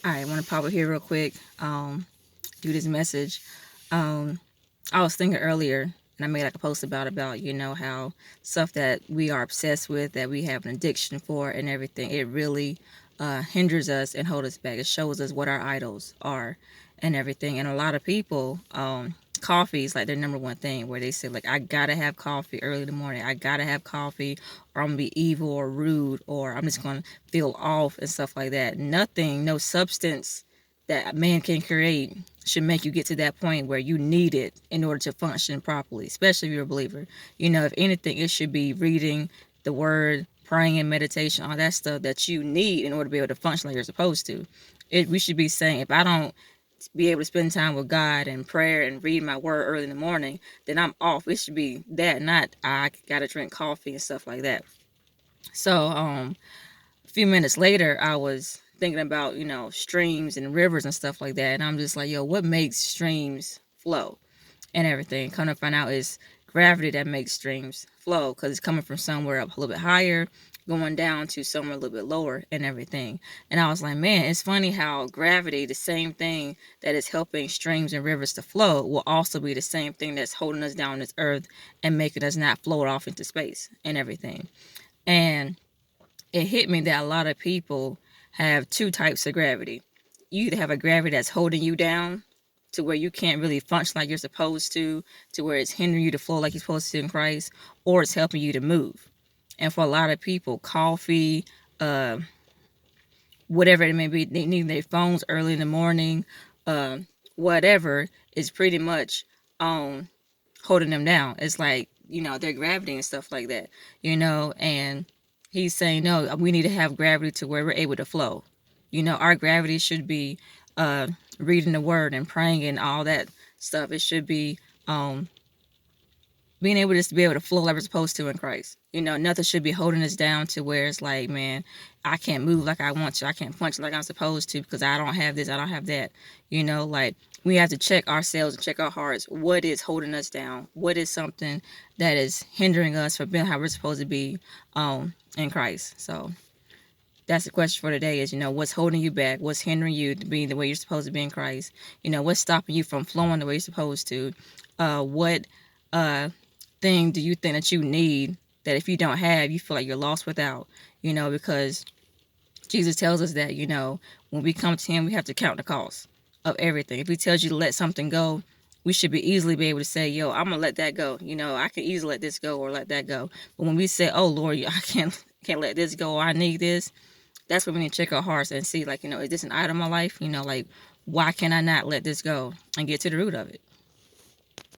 All right, I want to pop up here real quick. Do this message. Um, I was thinking earlier, and I made like a post about how stuff that we are obsessed with, that we have an addiction for, and everything. It really hinders us and hold us back. It shows us what our idols are, and everything. And a lot of people, coffee is like their number one thing, where they say like, I gotta have coffee early in the morning. I gotta have coffee, or I'm gonna be evil or rude, or I'm just gonna feel off and stuff like that. Nothing, no substance that man can create should make you get to that point where you need it in order to function properly, especially if you're a believer. If anything, it should be reading the word, praying and meditation, all that stuff that you need in order to be able to function like you're supposed to. We should be saying, if I don't be able to spend time with God and prayer and read my word early in the morning, then I'm off. It should be that, not I gotta drink coffee and stuff like that. So, a few minutes later, I was thinking about, streams and rivers and stuff like that. And I'm just like, yo, what makes streams flow and everything? Come to find out, it's gravity that makes streams flow, because it's coming from somewhere up a little bit higher, going down to somewhere a little bit lower and everything. And I was like, man, it's funny how gravity, the same thing that is helping streams and rivers to flow, will also be the same thing that's holding us down on this earth and making us not float off into space and everything. And it hit me that a lot of people have two types of gravity. You either have a gravity that's holding you down to where you can't really function like you're supposed to where it's hindering you to flow like you're supposed to in Christ, or it's helping you to move. And for a lot of people, coffee, uh, whatever it may be, they need their phones early in the morning, uh, whatever, is pretty much holding them down. It's like, their gravity and stuff like that, and he's saying, no, we need to have gravity to where we're able to flow. Our gravity should be reading the word and praying and all that stuff. It should be being able just to be able to flow like we're supposed to in Christ. Nothing should be holding us down to where it's like, man, I can't move like I want to. I can't function like I'm supposed to because I don't have this, I don't have that. Like, we have to check ourselves and check our hearts. What is holding us down? What is something that is hindering us from being how we're supposed to be in Christ? So that's the question for today is, what's holding you back? What's hindering you to be the way you're supposed to be in Christ? What's stopping you from flowing the way you're supposed to? What thing do you think that you need that if you don't have, you feel like you're lost without? Because Jesus tells us that, when we come to him, we have to count the cost of everything. If he tells you to let something go, we should be easily be able to say, yo, I'm gonna let that go. I can easily let this go or let that go. But when we say, oh Lord, I can't let this go, or I need this, that's when we need to check our hearts and see, like, is this an item in my life? Like, why can I not let this go and get to the root of it?